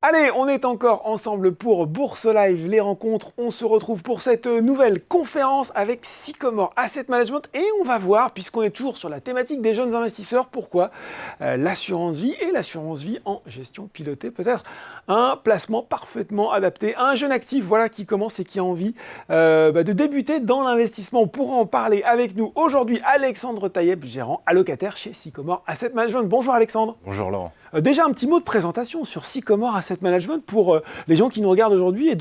Allez, on est encore ensemble pour Bourse Live, les rencontres. On se retrouve pour cette nouvelle conférence avec Sycomore Asset Management et on va voir, puisqu'on est toujours sur la thématique des jeunes investisseurs, pourquoi l'assurance vie et l'assurance vie en gestion pilotée peut être un placement parfaitement adapté à un jeune actif, voilà, qui commence et qui a envie de débuter dans l'investissement. Pour en parler avec nous aujourd'hui, Alexandre Taïeb, gérant allocataire chez Sycomore Asset Management. Bonjour Alexandre. Bonjour Laurent. Déjà un petit mot de présentation sur Sycomore Asset Management pour les gens qui nous regardent aujourd'hui et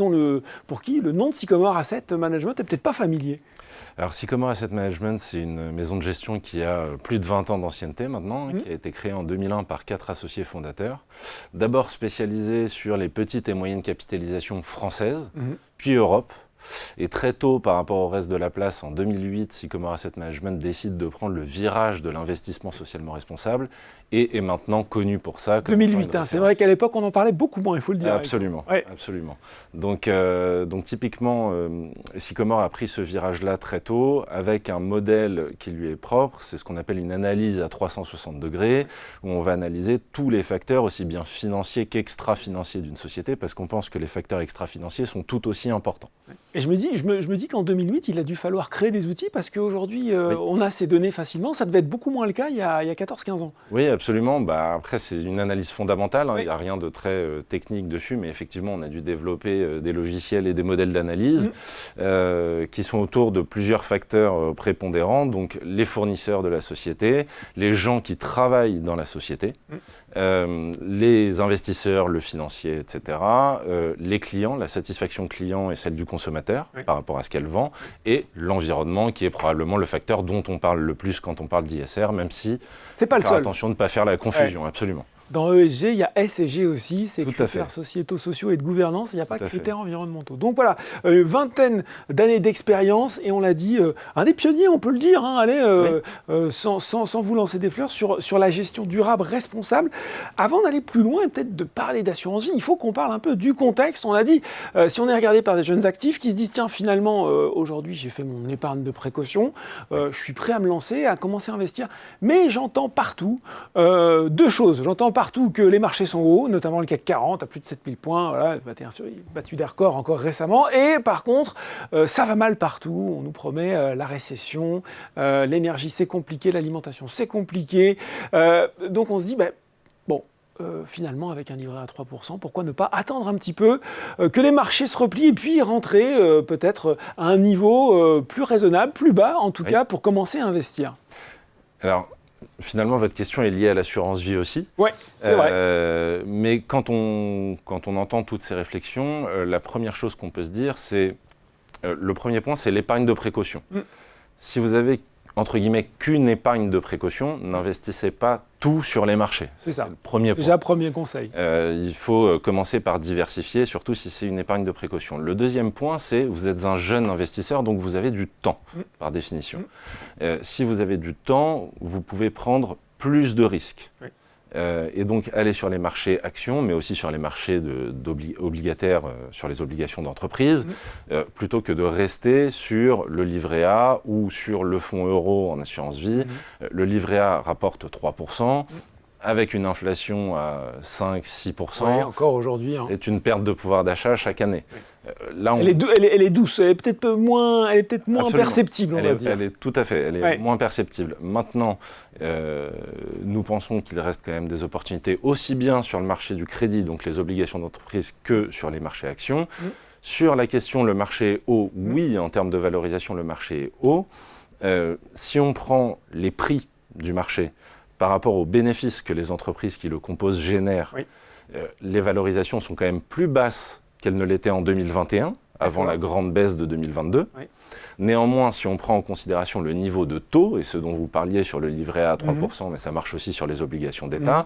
pour qui le nom de Sycomore Asset Management n'est peut-être pas familier. Alors Sycomore Asset Management, c'est une maison de gestion qui a plus de 20 ans d'ancienneté maintenant, qui a été créée en 2001 par 4 associés fondateurs. D'abord spécialisée sur les petites et moyennes capitalisations françaises, puis Europe. Et très tôt, par rapport au reste de la place, en 2008, Sycomore Asset Management décide de prendre le virage de l'investissement socialement responsable et est maintenant connu pour ça. 2008, c'est vrai qu'à l'époque, on en parlait beaucoup moins, il faut le dire. Absolument, ouais. Absolument. Donc typiquement, Sycomore a pris ce virage-là très tôt avec un modèle qui lui est propre, c'est ce qu'on appelle une analyse à 360 degrés, où on va analyser tous les facteurs, aussi bien financiers qu'extra-financiers d'une société, parce qu'on pense que les facteurs extra-financiers sont tout aussi importants. Et je me dis qu'en 2008, il a dû falloir créer des outils parce qu'aujourd'hui, on a ces données facilement. Ça devait être beaucoup moins le cas il y a 14-15 ans. Oui, absolument. Après, c'est une analyse fondamentale. Il n'y a rien de très technique dessus, mais effectivement, on a dû développer des logiciels et des modèles d'analyse qui sont autour de plusieurs facteurs prépondérants. Donc, les fournisseurs de la société, les gens qui travaillent dans la société, les investisseurs, le financier, etc., les clients, la satisfaction client et celle du consommateur par rapport à ce qu'elle vend, et l'environnement qui est probablement le facteur dont on parle le plus quand on parle d'ISR, même si c'est pas le seul. Attention de ne pas faire la confusion, absolument. Dans ESG, il y a S et G aussi, c'est tout critères sociétaux, sociaux et de gouvernance, il n'y a pas de critères environnementaux. Donc voilà, vingtaine d'années d'expérience, et on l'a dit, un des pionniers, on peut le dire, sans vous lancer des fleurs, sur la gestion durable responsable. Avant d'aller plus loin et peut-être de parler d'assurance vie, il faut qu'on parle un peu du contexte. On a dit, si on est regardé par des jeunes actifs qui se disent, tiens, finalement, aujourd'hui, j'ai fait mon épargne de précaution, je suis prêt à me lancer, à commencer à investir, mais j'entends partout deux choses. J'entends partout que les marchés sont hauts, notamment le CAC 40 à plus de 7000 points, voilà, battu des records encore récemment. Et par contre, ça va mal partout. On nous promet la récession, l'énergie c'est compliqué, l'alimentation c'est compliqué. Donc on se dit, finalement, avec un livret à 3%, pourquoi ne pas attendre un petit peu que les marchés se replient et puis rentrer peut-être à un niveau plus raisonnable, plus bas en tout cas, pour commencer à investir. Alors, finalement, votre question est liée à l'assurance vie aussi. Oui, c'est vrai. Mais quand on entend toutes ces réflexions, la première chose qu'on peut se dire, c'est le premier point, c'est l'épargne de précaution. Si vous avez, entre guillemets, qu'une épargne de précaution, n'investissez pas tout sur les marchés. C'est ça. Le premier point. Déjà, premier conseil. Il faut commencer par diversifier, surtout si c'est une épargne de précaution. Le deuxième point, c'est vous êtes un jeune investisseur, donc vous avez du temps, par définition. Si vous avez du temps, vous pouvez prendre plus de risques. Oui. Et donc aller sur les marchés actions, mais aussi sur les marchés obligataires, sur les obligations d'entreprise, plutôt que de rester sur le livret A ou sur le fonds euro en assurance vie. Le livret A rapporte 3%. Avec une inflation à 5-6%, encore aujourd'hui, c'est une perte de pouvoir d'achat chaque année. Là, elle est douce, elle est peut-être moins perceptible, on va dire. Elle est tout à fait, elle est moins perceptible. Maintenant, nous pensons qu'il reste quand même des opportunités aussi bien sur le marché du crédit, donc les obligations d'entreprise, que sur les marchés actions. Sur la question, le marché est haut, oui, en termes de valorisation, le marché est haut. Si on prend les prix du marché, par rapport aux bénéfices que les entreprises qui le composent génèrent, les valorisations sont quand même plus basses qu'elles ne l'étaient en 2021, avant la grande baisse de 2022. Néanmoins, si on prend en considération le niveau de taux, et ce dont vous parliez sur le livret A à 3%, mais ça marche aussi sur les obligations d'État,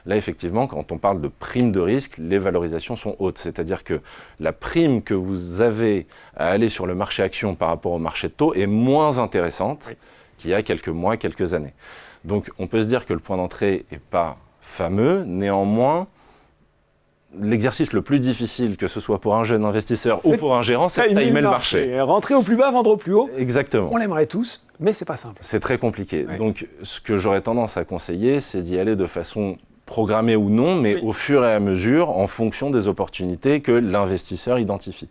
là, effectivement, quand on parle de prime de risque, les valorisations sont hautes. C'est-à-dire que la prime que vous avez à aller sur le marché action par rapport au marché de taux est moins intéressante qu'il y a quelques mois, quelques années. Donc, on peut se dire que le point d'entrée n'est pas fameux. Néanmoins, l'exercice le plus difficile, que ce soit pour un jeune investisseur ou pour un gérant, c'est de timer le marché. Rentrer au plus bas, vendre au plus haut. Exactement. On l'aimerait tous, mais c'est pas simple. C'est très compliqué. Donc, ce que j'aurais tendance à conseiller, c'est d'y aller de façon programmée ou non, mais au fur et à mesure, en fonction des opportunités que l'investisseur identifie.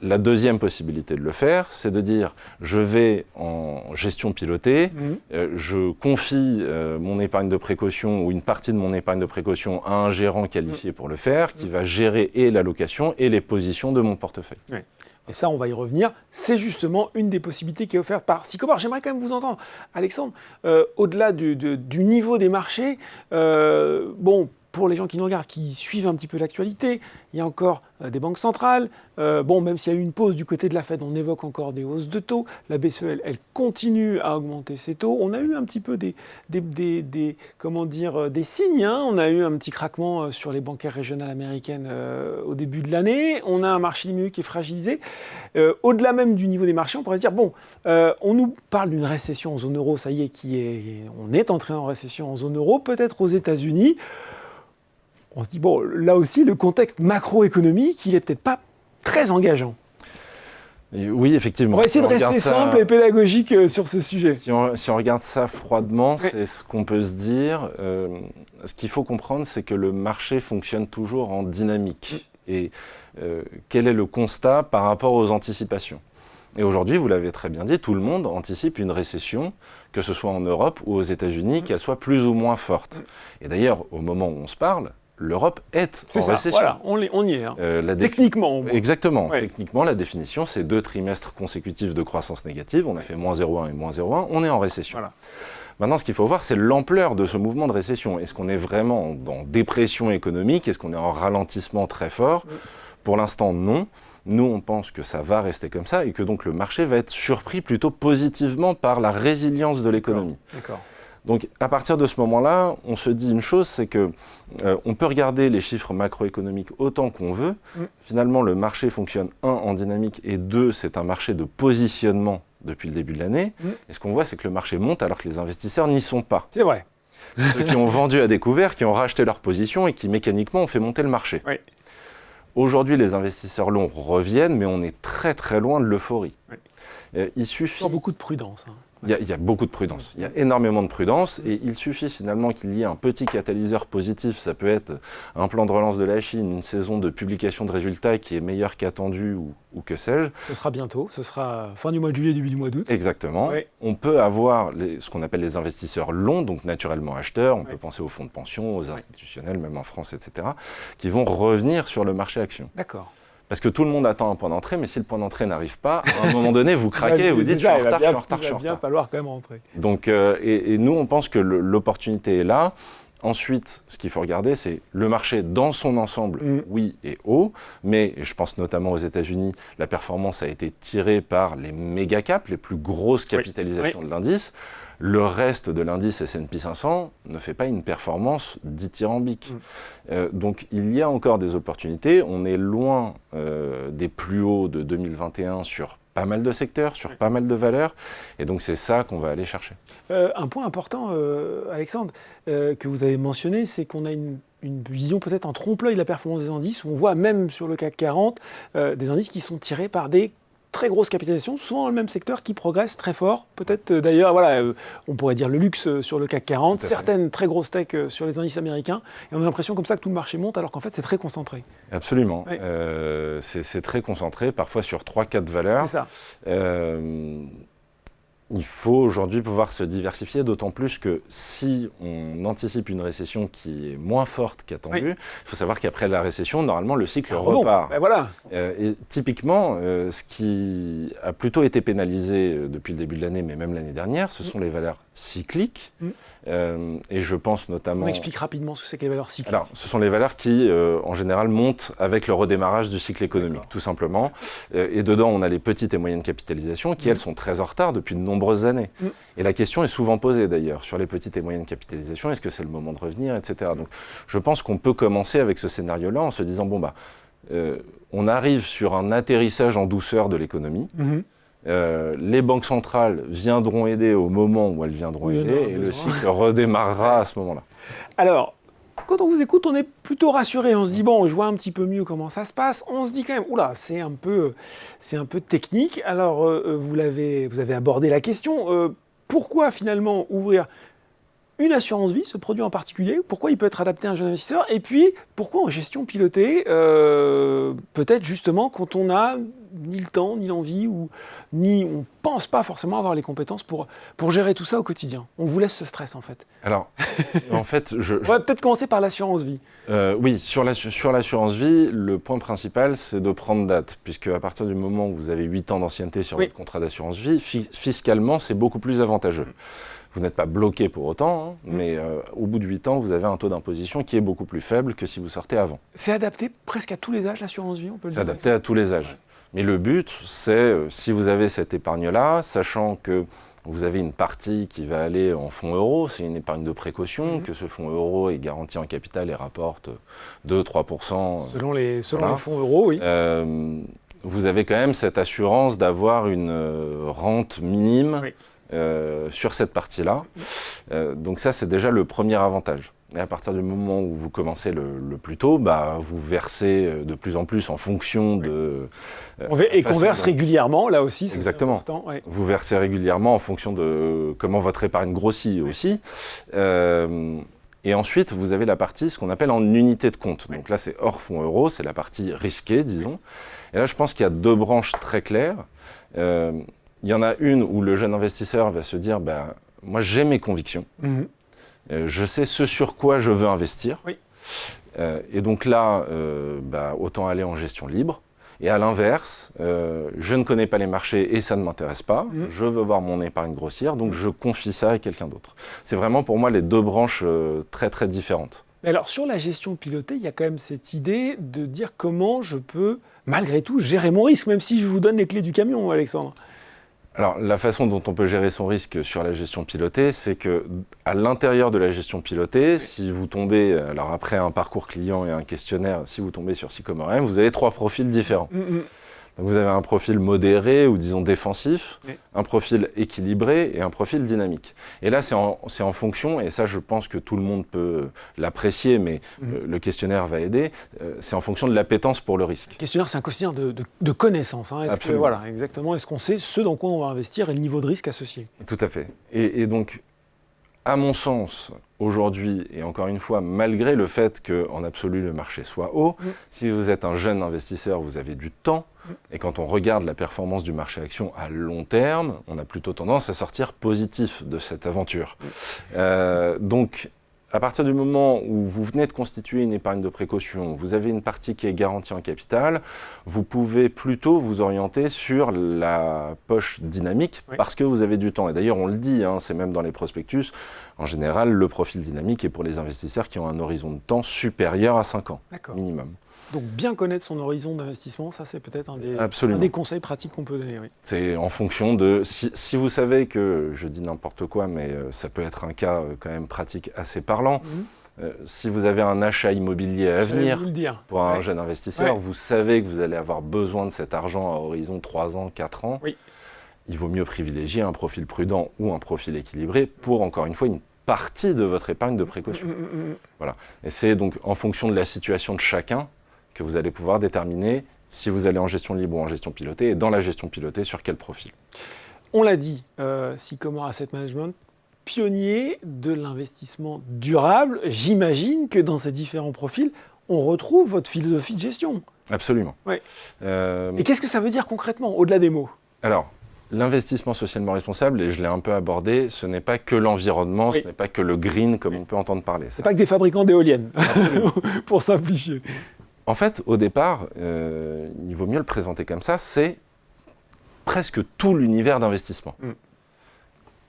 La deuxième possibilité de le faire, c'est de dire je vais en gestion pilotée, je confie mon épargne de précaution ou une partie de mon épargne de précaution à un gérant qualifié pour le faire, qui va gérer et l'allocation et les positions de mon portefeuille. Oui. Et ça, on va y revenir. C'est justement une des possibilités qui est offerte par Sycomore. J'aimerais quand même vous entendre, Alexandre, au-delà du niveau des marchés, pour les gens qui nous regardent, qui suivent un petit peu l'actualité, il y a encore des banques centrales. Même s'il y a eu une pause du côté de la Fed, on évoque encore des hausses de taux. La BCE, elle continue à augmenter ses taux. On a eu un petit peu des signes. Hein. On a eu un petit craquement sur les bancaires régionales américaines au début de l'année. On a un marché immobilier qui est fragilisé. Au-delà même du niveau des marchés, on pourrait se dire, on nous parle d'une récession en zone euro, ça y est, on est entré en récession en zone euro, peut-être aux États-Unis. On se dit, là aussi, le contexte macroéconomique, il n'est peut-être pas très engageant. Et oui, effectivement. On va essayer de rester simple et pédagogique sur ce sujet. Si on regarde ça froidement, c'est ce qu'on peut se dire. Ce qu'il faut comprendre, c'est que le marché fonctionne toujours en dynamique. Et quel est le constat par rapport aux anticipations ? Et aujourd'hui, vous l'avez très bien dit, tout le monde anticipe une récession, que ce soit en Europe ou aux États-Unis, qu'elle soit plus ou moins forte. Et d'ailleurs, au moment où on se parle, l'Europe est en récession. Voilà, on y est. Hein. Techniquement. Exactement. Ouais. Techniquement, la définition, c'est 2 trimestres consécutifs de croissance négative. On a fait moins 0,1 et moins 0,1. On est en récession. Voilà. Maintenant, ce qu'il faut voir, c'est l'ampleur de ce mouvement de récession. Est-ce qu'on est vraiment en dépression économique ? Est-ce qu'on est en ralentissement très fort ? Pour l'instant, non. Nous, on pense que ça va rester comme ça et que donc le marché va être surpris plutôt positivement par la résilience de l'économie. D'accord. Donc, à partir de ce moment-là, on se dit une chose, c'est que on peut regarder les chiffres macroéconomiques autant qu'on veut. Finalement, le marché fonctionne, 1, en dynamique, et 2, c'est un marché de positionnement depuis le début de l'année. Et ce qu'on voit, c'est que le marché monte alors que les investisseurs n'y sont pas. C'est vrai. Ceux qui ont vendu à découvert, qui ont racheté leur position et qui, mécaniquement, ont fait monter le marché. Oui. Aujourd'hui, les investisseurs longs reviennent, mais on est très, très loin de l'euphorie. Oui. Il suffit... Il y a beaucoup de prudence. Il y a beaucoup de prudence, il y a énormément de prudence et il suffit finalement qu'il y ait un petit catalyseur positif, ça peut être un plan de relance de la Chine, une saison de publication de résultats qui est meilleure qu'attendu ou que sais-je. Ce sera bientôt, ce sera fin du mois de juillet, début du mois d'août. Exactement. Oui. On peut avoir ce qu'on appelle les investisseurs longs, donc naturellement acheteurs, on peut penser aux fonds de pension, aux institutionnels, même en France, etc., qui vont revenir sur le marché action. D'accord. Parce que tout le monde attend un point d'entrée, mais si le point d'entrée n'arrive pas, à un moment donné, vous craquez et vous dites « je suis en retard, je suis en retard, je suis en retard ». Il va bien falloir quand même rentrer. Donc, et nous, on pense que l'opportunité est là. Ensuite, ce qu'il faut regarder, c'est le marché dans son ensemble, oui, est haut, mais je pense notamment aux États-Unis, la performance a été tirée par les méga caps, les plus grosses capitalisations de l'indice. Le reste de l'indice S&P 500 ne fait pas une performance dithyrambique. Donc il y a encore des opportunités. On est loin des plus hauts de 2021 sur pas mal de secteurs, sur pas mal de valeurs. Et donc c'est ça qu'on va aller chercher. Un point important, Alexandre, que vous avez mentionné, c'est qu'on a une vision peut-être en trompe-l'œil de la performance des indices, où on voit même sur le CAC 40 des indices qui sont tirés par des très grosse capitalisation, souvent dans le même secteur, qui progresse très fort. Peut-être d'ailleurs, on pourrait dire le luxe sur le CAC 40, certaines très grosses tech sur les indices américains, et on a l'impression comme ça que tout le marché monte, alors qu'en fait c'est très concentré. Absolument. Oui. C'est très concentré, parfois sur 3-4 valeurs. C'est ça. Il faut aujourd'hui pouvoir se diversifier, d'autant plus que si on anticipe une récession qui est moins forte qu'attendue, il faut savoir qu'après la récession, normalement, le cycle repart. Voilà. Et typiquement, ce qui a plutôt été pénalisé depuis le début de l'année, mais même l'année dernière, ce sont les valeurs cycliques. Et je pense notamment... On explique rapidement ce que c'est que les valeurs cycliques. Alors, ce sont les valeurs qui, en général, montent avec le redémarrage du cycle économique, tout simplement. Et dedans, on a les petites et moyennes capitalisations qui, elles, sont très en retard depuis de nombreuses années. Et la question est souvent posée, d'ailleurs, sur les petites et moyennes capitalisations. Est-ce que c'est le moment de revenir, etc. Donc, je pense qu'on peut commencer avec ce scénario-là en se disant, on arrive sur un atterrissage en douceur de l'économie. Les banques centrales viendront aider au moment où elles viendront aider, et le cycle redémarrera à ce moment-là. Alors, quand on vous écoute, on est plutôt rassuré. On se dit, je vois un petit peu mieux comment ça se passe. On se dit quand même, oula, c'est un peu technique. Alors, vous avez abordé la question. Pourquoi finalement ouvrir une assurance vie, ce produit en particulier, pourquoi il peut être adapté à un jeune investisseur, et puis pourquoi en gestion pilotée, peut-être justement quand on n'a ni le temps, ni l'envie, ni on ne pense pas forcément avoir les compétences pour gérer tout ça au quotidien. On vous laisse ce stress en fait. Alors, en fait, On va peut-être commencer par l'assurance vie. Oui, sur l'assurance vie, le point principal, c'est de prendre date, puisque à partir du moment où vous avez 8 ans d'ancienneté sur votre contrat d'assurance vie, fiscalement, c'est beaucoup plus avantageux. Vous n'êtes pas bloqué pour autant, mais au bout de 8 ans, vous avez un taux d'imposition qui est beaucoup plus faible que si vous sortez avant. C'est adapté presque à tous les âges, l'assurance vie, on peut le dire. C'est adapté à tous les âges. Ouais. Mais le but, c'est, si vous avez cette épargne-là, sachant que vous avez une partie qui va aller en fonds euros, c'est une épargne de précaution, que ce fonds euro est garanti en capital et rapporte 2-3%. Selon les fonds euros, oui. Vous avez quand même cette assurance d'avoir une rente minime. Oui. Sur cette partie-là. Donc ça, c'est déjà le premier avantage. Et à partir du moment où vous commencez le plus tôt, vous versez de plus en plus en fonction de... et qu'on verse régulièrement, là aussi, c'est exactement. Important. Ouais. Vous versez régulièrement en fonction de comment votre épargne grossit aussi. Et ensuite, vous avez la partie, ce qu'on appelle en unité de compte. Donc là, c'est hors fonds euros, c'est la partie risquée, disons. Et là, je pense qu'il y a deux branches très claires. Il y en a une où le jeune investisseur va se dire moi j'ai mes convictions, je sais ce sur quoi je veux investir, et donc là autant aller en gestion libre. Et à l'inverse, je ne connais pas les marchés et ça ne m'intéresse pas, je veux voir mon épargne grossir, donc je confie ça à quelqu'un d'autre. C'est vraiment pour moi les deux branches très très différentes. Mais alors sur la gestion pilotée, il y a quand même cette idée de dire comment je peux malgré tout gérer mon risque, même si je vous donne les clés du camion, Alexandre. Alors, la façon dont on peut gérer son risque sur la gestion pilotée, c'est qu'à l'intérieur de la gestion pilotée, si vous tombez, alors après un parcours client et un questionnaire, si vous tombez sur Sycomore AM, vous avez 3 profils différents. Donc vous avez un profil modéré ou disons défensif, un profil équilibré et un profil dynamique. Et là, c'est en fonction, et ça je pense que tout le monde peut l'apprécier, mais le questionnaire va aider, c'est en fonction de l'appétence pour le risque. Le questionnaire, c'est un questionnaire de connaissances. Absolument. Voilà, exactement. Est-ce qu'on sait ce dans quoi on va investir et le niveau de risque associé? Tout à fait. Et donc, à mon sens, aujourd'hui, et encore une fois, malgré le fait qu'en absolu le marché soit haut, si vous êtes un jeune investisseur, vous avez du temps, et quand on regarde la performance du marché action à long terme, on a plutôt tendance à sortir positif de cette aventure. Donc, à partir du moment où vous venez de constituer une épargne de précaution, vous avez une partie qui est garantie en capital, vous pouvez plutôt vous orienter sur la poche dynamique parce que vous avez du temps. Et d'ailleurs, on le dit, c'est même dans les prospectus, en général, le profil dynamique est pour les investisseurs qui ont un horizon de temps supérieur à 5 ans, minimum. Donc bien connaître son horizon d'investissement, ça c'est peut-être un des conseils pratiques qu'on peut donner. Oui. C'est en fonction de... Si vous savez que, je dis n'importe quoi, mais ça peut être un cas quand même pratique assez parlant, si vous avez un achat immobilier à venir pour un jeune investisseur, vous savez que vous allez avoir besoin de cet argent à horizon 3 ans, 4 ans, il vaut mieux privilégier un profil prudent ou un profil équilibré pour, encore une fois, une partie de votre épargne de précaution. Voilà. Et c'est donc en fonction de la situation de chacun que vous allez pouvoir déterminer si vous allez en gestion libre ou en gestion pilotée, et dans la gestion pilotée, sur quel profil. On l'a dit, Sycomore Asset Management, pionnier de l'investissement durable. J'imagine que dans ces différents profils, on retrouve votre philosophie de gestion. Absolument. Et qu'est-ce que ça veut dire concrètement, au-delà des mots? Alors, l'investissement socialement responsable, et je l'ai un peu abordé, ce n'est pas que l'environnement, ce n'est pas que le green, comme on peut entendre parler. Ce n'est pas que des fabricants d'éoliennes, pour simplifier. En fait, au départ, il vaut mieux le présenter comme ça, c'est presque tout l'univers d'investissement.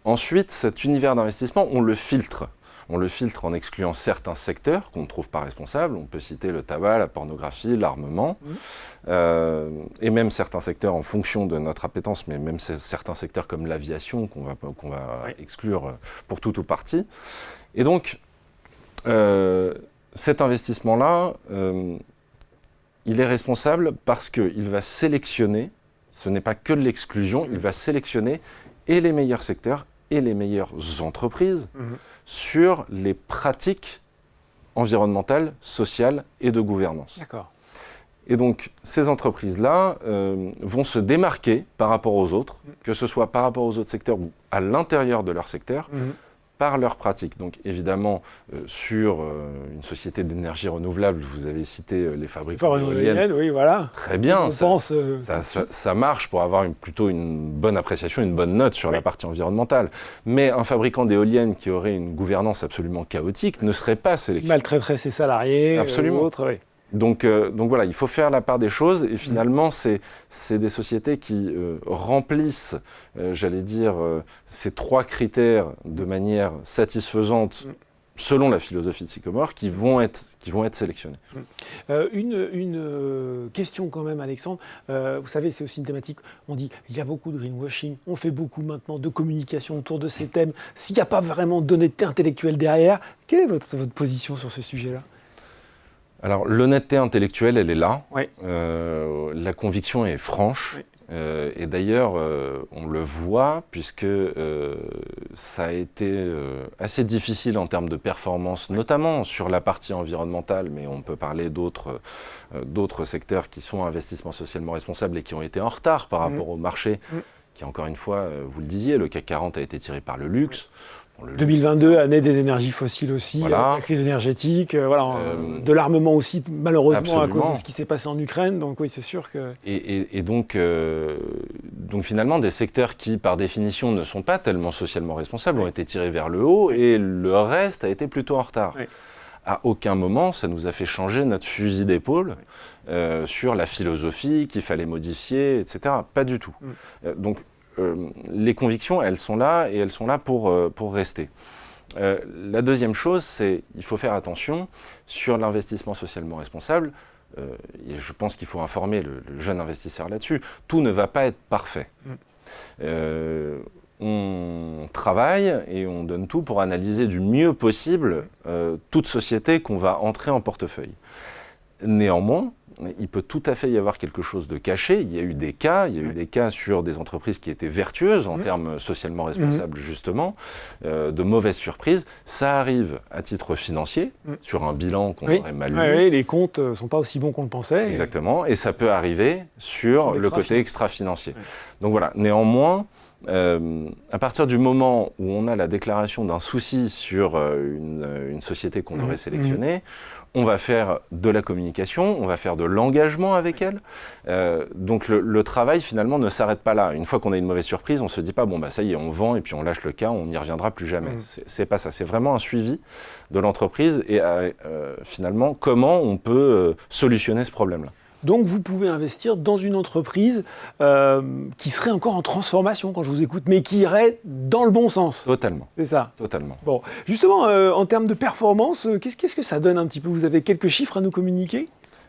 Ensuite, cet univers d'investissement, on le filtre. On le filtre en excluant certains secteurs qu'on ne trouve pas responsables. On peut citer le tabac, la pornographie, l'armement, et même certains secteurs en fonction de notre appétence, mais même certains secteurs comme l'aviation qu'on va exclure pour tout ou partie. Et donc, cet investissement-là, il est responsable parce qu'il va sélectionner, ce n'est pas que de l'exclusion, il va sélectionner et les meilleurs secteurs et les meilleures entreprises sur les pratiques environnementales, sociales et de gouvernance. D'accord. Et donc, ces entreprises-là vont se démarquer par rapport aux autres, que ce soit par rapport aux autres secteurs ou à l'intérieur de leur secteur, par leurs pratiques. Donc évidemment, sur une société d'énergie renouvelable, vous avez cité les fabricants d'éoliennes. Oui, voilà. Très bien, ça marche pour avoir plutôt une bonne appréciation, une bonne note sur la partie environnementale. Mais un fabricant d'éoliennes qui aurait une gouvernance absolument chaotique ne serait pas sélectionné. Maltraiterait ses salariés absolument. Ou autre, oui. Donc voilà, il faut faire la part des choses et finalement c'est des sociétés qui remplissent, j'allais dire, ces 3 critères de manière satisfaisante selon la philosophie de Sycomore qui vont être sélectionnées. Une question quand même, Alexandre. Vous savez, c'est aussi une thématique, on dit il y a beaucoup de greenwashing, on fait beaucoup maintenant de communication autour de ces thèmes. S'il n'y a pas vraiment d'honnêteté intellectuelle derrière, quelle est votre position sur ce sujet-là ? Alors, l'honnêteté intellectuelle, elle est là. Oui. La conviction est franche. Oui. Et d'ailleurs, on le voit, puisque ça a été assez difficile en termes de performance, notamment sur la partie environnementale, mais on peut parler d'autres secteurs qui sont investissements socialement responsables et qui ont été en retard par rapport au marché, qui, encore une fois, vous le disiez, le CAC 40 a été tiré par le luxe. 2022, année des énergies fossiles aussi, voilà. La crise énergétique, de l'armement aussi, malheureusement, absolument. À cause de ce qui s'est passé en Ukraine. Donc oui, c'est sûr que... Et donc finalement, des secteurs qui, par définition, ne sont pas tellement socialement responsables, ont été tirés vers le haut, et le reste a été plutôt en retard. Oui. À aucun moment, ça nous a fait changer notre fusil d'épaule sur la philosophie qu'il fallait modifier, etc. Pas du tout. Donc, les convictions, elles sont là et elles sont là pour rester. La deuxième chose, c'est qu'il faut faire attention sur l'investissement socialement responsable. Et je pense qu'il faut informer le jeune investisseur là-dessus. Tout ne va pas être parfait. On travaille et on donne tout pour analyser du mieux possible toute société qu'on va entrer en portefeuille. Néanmoins, il peut tout à fait y avoir quelque chose de caché. Il y a eu des cas sur des entreprises qui étaient vertueuses en termes socialement responsables, justement, de mauvaises surprises. Ça arrive à titre financier, sur un bilan qu'on aurait mal lu. Oui, les comptes ne sont pas aussi bons qu'on le pensait. Exactement, et ça peut arriver sur le côté extra-financier. Donc voilà, néanmoins, à partir du moment où on a la déclaration d'un souci sur une société qu'on aurait sélectionnée, on va faire de la communication, on va faire de l'engagement avec elle. Donc le travail finalement ne s'arrête pas là. Une fois qu'on a une mauvaise surprise, on ne se dit pas bon bah ça y est, on vend et puis on lâche le cas, on n'y reviendra plus jamais. C'est pas ça, c'est vraiment un suivi de l'entreprise et finalement comment on peut solutionner ce problème-là. Donc vous pouvez investir dans une entreprise qui serait encore en transformation quand je vous écoute, mais qui irait dans le bon sens. Totalement. C'est ça. Totalement. Bon, justement, en termes de performance, qu'est-ce que ça donne un petit peu ? Vous avez quelques chiffres à nous communiquer ?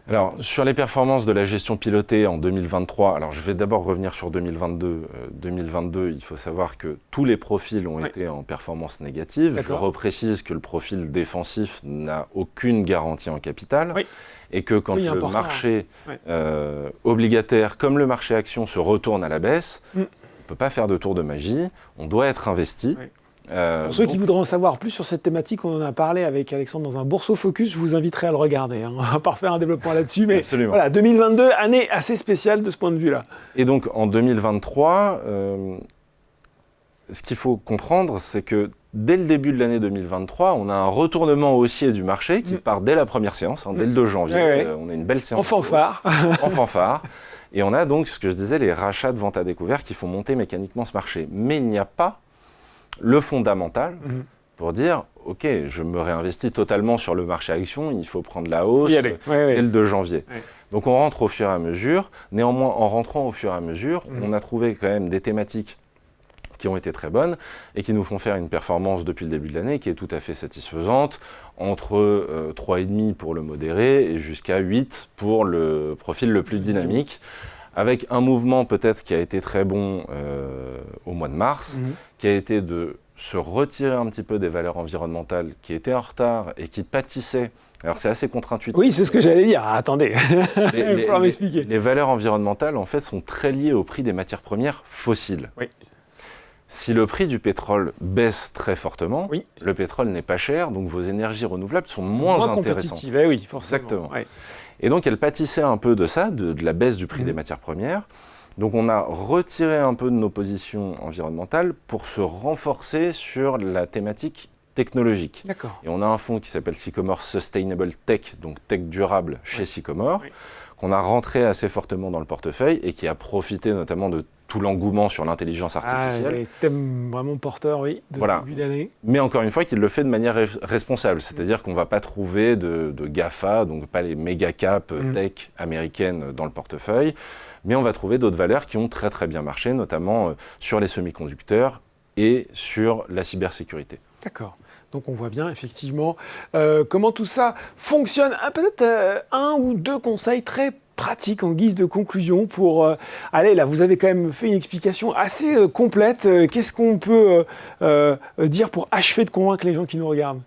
Alors, sur les performances de la gestion pilotée en 2023, alors je vais d'abord revenir sur 2022. 2022, il faut savoir que tous les profils ont été en performance négative. D'accord. Je reprécise que le profil défensif n'a aucune garantie en capital. Oui. Et que quand le marché obligataire, comme le marché action, se retourne à la baisse, on ne peut pas faire de tour de magie, on doit être investi. Oui. Pour ceux qui voudraient en savoir plus sur cette thématique, on en a parlé avec Alexandre dans un Bourso Focus, je vous inviterai à le regarder. On va pas refaire un développement là-dessus, mais absolument. Voilà, 2022, année assez spéciale de ce point de vue-là. Et donc en 2023, ce qu'il faut comprendre, c'est que dès le début de l'année 2023, on a un retournement haussier du marché qui part dès la première séance, dès le 2 janvier. On a une belle séance. En fanfare. En fanfare. Et on a donc, ce que je disais, les rachats de vente à découvert qui font monter mécaniquement ce marché. Mais il n'y a pas le fondamental pour dire, OK, je me réinvestis totalement sur le marché action, il faut prendre la hausse dès le 2 janvier. Oui. Donc on rentre au fur et à mesure. Néanmoins, en rentrant au fur et à mesure, on a trouvé quand même des thématiques qui ont été très bonnes et qui nous font faire une performance depuis le début de l'année qui est tout à fait satisfaisante, entre 3,5 pour le modéré et jusqu'à 8 pour le profil le plus dynamique, avec un mouvement peut-être qui a été très bon au mois de mars, qui a été de se retirer un petit peu des valeurs environnementales qui étaient en retard et qui pâtissaient. Alors c'est assez contre-intuitif. Oui, c'est ce que j'allais dire. Attendez, il va falloir m'expliquer. Les valeurs environnementales, en fait, sont très liées au prix des matières premières fossiles. Oui. Si le prix du pétrole baisse très fortement, le pétrole n'est pas cher, donc vos énergies renouvelables sont moins intéressantes. Oui, forcément. Exactement. Oui. Et donc, elle pâtissait un peu de ça, de la baisse du prix des matières premières. Donc on a retiré un peu de nos positions environnementales pour se renforcer sur la thématique technologique. D'accord. Et on a un fonds qui s'appelle Sycomore Sustainable Tech, donc tech durable chez Sycomore, qu'on a rentré assez fortement dans le portefeuille et qui a profité notamment de tout l'engouement sur l'intelligence artificielle. C'était vraiment porteur, oui, de ce début d'année. Mais encore une fois, qu'il le fait de manière responsable. C'est-à-dire qu'on ne va pas trouver de GAFA, donc pas les méga caps tech américaines dans le portefeuille, mais on va trouver d'autres valeurs qui ont très très bien marché, notamment sur les semi-conducteurs et sur la cybersécurité. D'accord. Donc on voit bien effectivement comment tout ça fonctionne. Peut-être un ou deux conseils très pratiques en guise de conclusion pour... allez, là, vous avez quand même fait une explication assez complète. Qu'est-ce qu'on peut dire pour achever de convaincre les gens qui nous regardent ?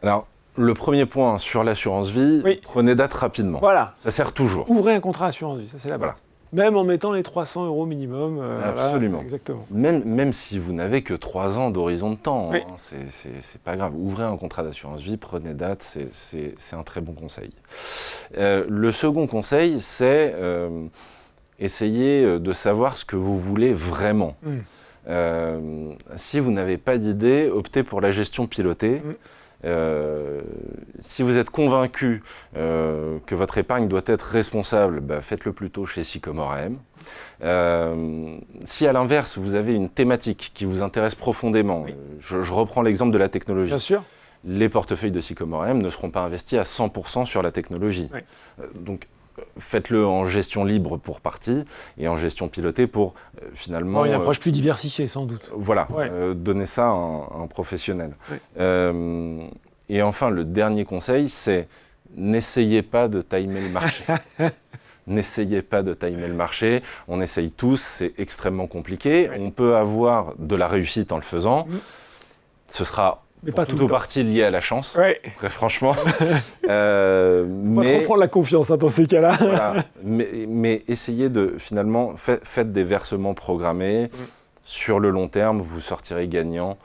Alors, le premier point sur l'assurance vie, prenez date rapidement. Voilà. Ça sert toujours. Ouvrez un contrat assurance vie, ça c'est la base. Voilà. Même en mettant les 300 € minimum. Absolument. Voilà, exactement. Même si vous n'avez que 3 ans d'horizon de temps, c'est pas grave. Ouvrez un contrat d'assurance vie, prenez date, c'est un très bon conseil. Le second conseil, c'est essayer de savoir ce que vous voulez vraiment. Si vous n'avez pas d'idée, optez pour la gestion pilotée. Si vous êtes convaincu que votre épargne doit être responsable, faites-le plutôt chez Sycomore AM. Si à l'inverse, vous avez une thématique qui vous intéresse profondément, je reprends l'exemple de la technologie. Bien sûr. Les portefeuilles de Sycomore AM ne seront pas investis à 100% sur la technologie. Donc, faites-le en gestion libre pour partie et en gestion pilotée pour finalement... une approche plus diversifiée, sans doute. Voilà, donnez ça à un professionnel. Et enfin, le dernier conseil, c'est n'essayez pas de timer le marché. N'essayez pas de timer le marché. On essaye tous, c'est extrêmement compliqué. On peut avoir de la réussite en le faisant. Ce sera... Mais pas tout partie liée à la chance, très franchement. Pas trop prendre la confiance dans ces cas-là. Voilà. Mais essayez de, finalement, faites des versements programmés. Sur le long terme, vous sortirez gagnant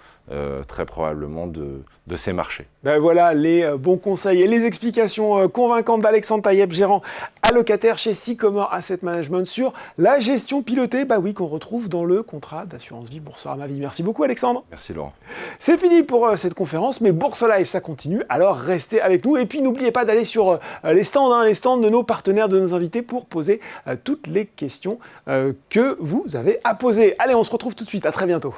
très probablement de ces marchés. Voilà les bons conseils et les explications convaincantes d'Alexandre Taïeb, gérant allocataire chez Sycomore Asset Management sur la gestion pilotée, qu'on retrouve dans le contrat d'assurance vie Boursorama Vie. Merci beaucoup Alexandre. Merci Laurent. C'est fini pour cette conférence, mais Bourse Live ça continue, alors restez avec nous et puis n'oubliez pas d'aller sur les stands de nos partenaires, de nos invités pour poser toutes les questions que vous avez à poser. Allez, on se retrouve tout de suite, à très bientôt.